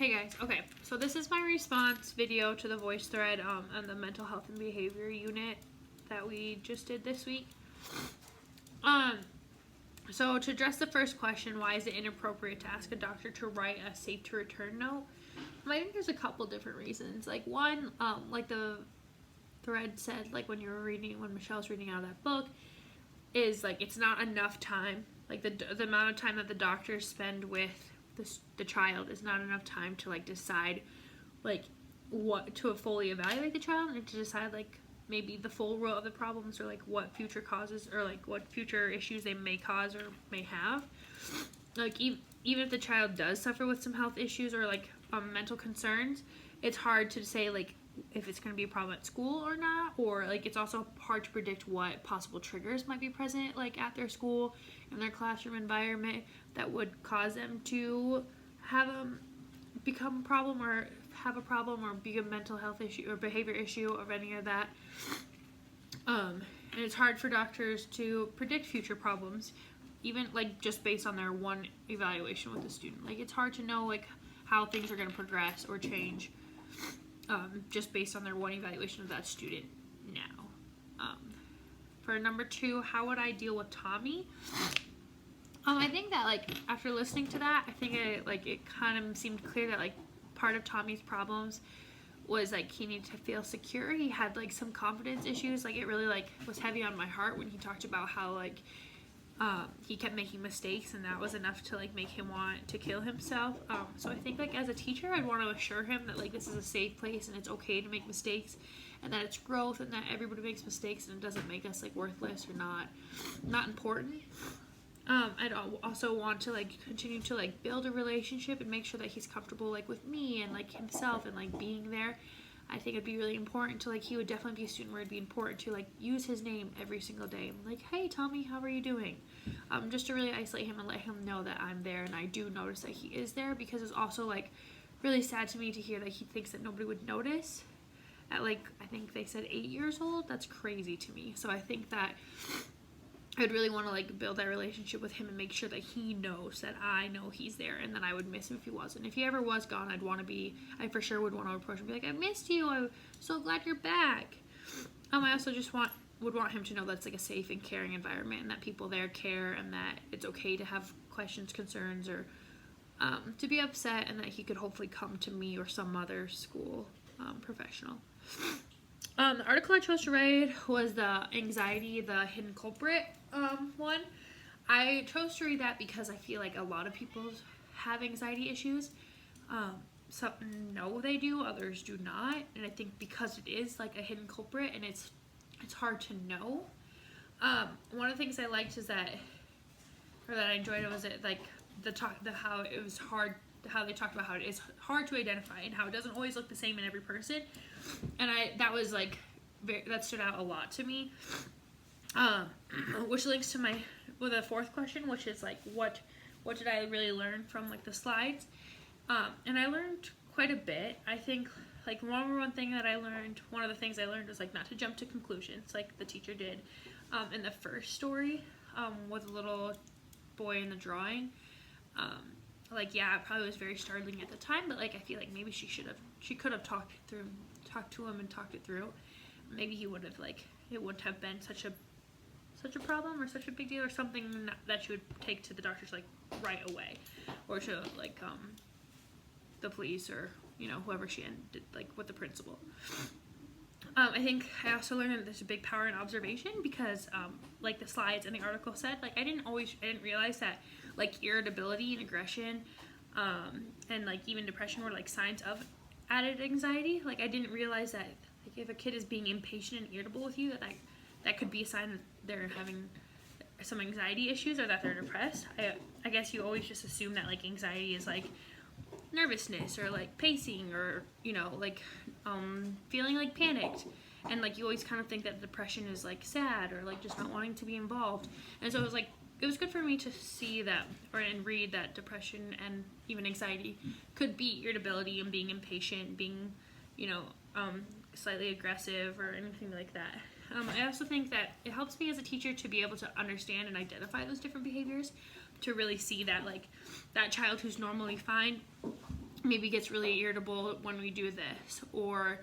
Hey guys, okay, so this is my response video to the voice thread on the mental health and behavior unit that we just did this week. So to address the first question, why is it inappropriate to ask a doctor to write a safe to return note? I think there's a couple different reasons. Like one, like the thread said, like when Michelle's reading out of that book, is like it's not enough time. Like the amount of time that the doctors spend with the child is not enough time to like decide like what to fully evaluate the child and to decide like maybe the full root of the problems or like what future causes or like what future issues they may cause or may have. Like even if the child does suffer with some health issues or like mental concerns, it's hard to say like if it's going to be a problem at school or not, or like it's also hard to predict what possible triggers might be present like at their school in their classroom environment that would cause them to have become a problem or have a problem or be a mental health issue or behavior issue or any of that. And it's hard for doctors to predict future problems, even like just based on their one evaluation with the student. Like it's hard to know like how things are going to progress or change just based on their one evaluation of that student now. For number 2, how would I deal with Tommy? I think that like after listening to that, I think it kind of seemed clear that like part of Tommy's problems was like he needed to feel secure. He had like some confidence issues. Like it really like was heavy on my heart when he talked about how like he kept making mistakes and that was enough to like make him want to kill himself. So I think like as a teacher, I'd want to assure him that like this is a safe place and it's okay to make mistakes and that it's growth and that everybody makes mistakes and it doesn't make us like worthless or not important. I'd also want to like continue to like build a relationship and make sure that he's comfortable like with me and like himself and like being there. I think it'd be really important to like he would definitely be a student where it'd be important to like use his name every single day. I'm like, hey Tommy, how are you doing? Just to really isolate him and let him know that I'm there and I do notice that he is there, because it's also like really sad to me to hear that he thinks that nobody would notice at like I think they said 8 years old. That's crazy to me. So I think that I'd really want to like build that relationship with him and make sure that he knows that I know he's there and that I would miss him if he wasn't. If he ever was gone, I for sure would want to approach him and be like, I missed you. I'm so glad you're back. I also just would want him to know that's like a safe and caring environment and that people there care and that it's okay to have questions, concerns, or to be upset, and that he could hopefully come to me or some other school professional. The article I chose to read was the anxiety, the hidden culprit one. I chose to read that because I feel like a lot of people have anxiety issues. Some know they do, others do not, and I think because it is like a hidden culprit and it's hard to know. One of the things I liked is that I enjoyed it was it like how it was hard, how they talked about how it is hard to identify and how it doesn't always look the same in every person, and that was like that stood out a lot to me. Which links to the fourth question, which is like what did I really learn from like the slides? And I learned quite a bit. I think like one of the things I learned was like not to jump to conclusions like the teacher did in the first story with the little boy in the drawing. Like yeah, it probably was very startling at the time, but like I feel like maybe she could have talked to him and talked it through. Maybe he would have like it wouldn't have been such a problem or such a big deal or something that she would take to the doctors like right away, or to like the police or whoever she ended like with the principal. I think I also learned that there's a big power in observation, because like the slides and the article said, like I didn't realize that like irritability and aggression and like even depression were like signs of added anxiety. Like I didn't realize that like if a kid is being impatient and irritable with you, that could be a sign that they're having some anxiety issues or that they're depressed. I guess you always just assume that like anxiety is like nervousness or like pacing or like feeling like panicked, and like you always kind of think that depression is like sad or like just not wanting to be involved. And so it was good for me to see that and read that depression and even anxiety could be irritability and being impatient, being slightly aggressive or anything like that. I also think that it helps me as a teacher to be able to understand and identify those different behaviors, to really see that like that child who's normally fine maybe gets really irritable when we do this, or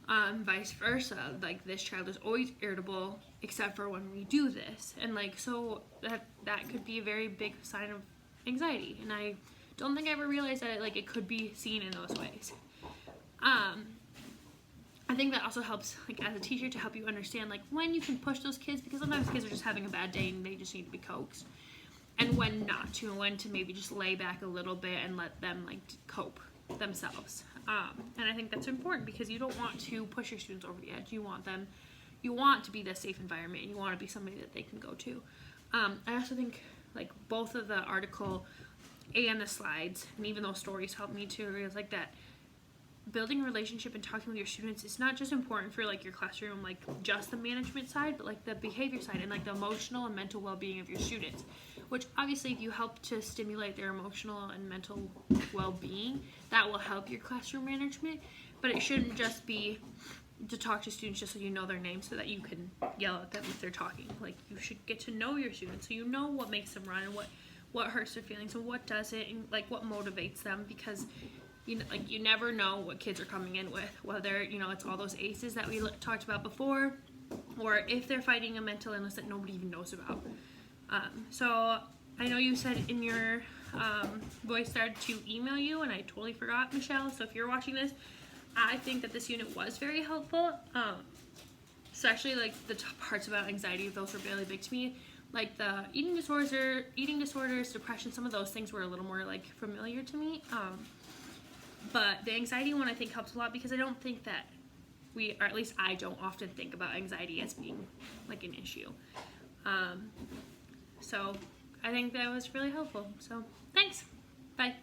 vice versa, like this child is always irritable except for when we do this, and like so that could be a very big sign of anxiety, and I don't think I ever realized that it could be seen in those ways. I think that also helps, like, as a teacher, to help you understand, like, when you can push those kids, because sometimes kids are just having a bad day and they just need to be coaxed, and when not to, and when to maybe just lay back a little bit and let them, like, cope themselves. And I think that's important, because you don't want to push your students over the edge. You want to be the safe environment, and you want to be somebody that they can go to. I also think, like, both of the article and the slides, and even those stories, helped me to realize, like, that building a relationship and talking with your students is not just important for, like, your classroom, like, just the management side, but, like, the behavior side and, like, the emotional and mental well-being of your students, which obviously if you help to stimulate their emotional and mental well-being, that will help your classroom management. But it shouldn't just be to talk to students just so you know their names so that you can yell at them if they're talking. Like, you should get to know your students so you know what makes them run, and what hurts their feelings and what doesn't, and, like, what motivates them, because you never know what kids are coming in with, whether, it's all those ACEs that we talked about before, or if they're fighting a mental illness that nobody even knows about. So I know you said in your voice started to email you, and I totally forgot, Michelle, so if you're watching this, I think that this unit was very helpful, especially, like, the parts about anxiety. Those were really big to me. Like, the eating disorders, depression, some of those things were a little more, like, familiar to me. But the anxiety one, I think, helps a lot, because I don't think that or at least I don't often think about anxiety as being, like, an issue. So I think that was really helpful. So thanks. Bye.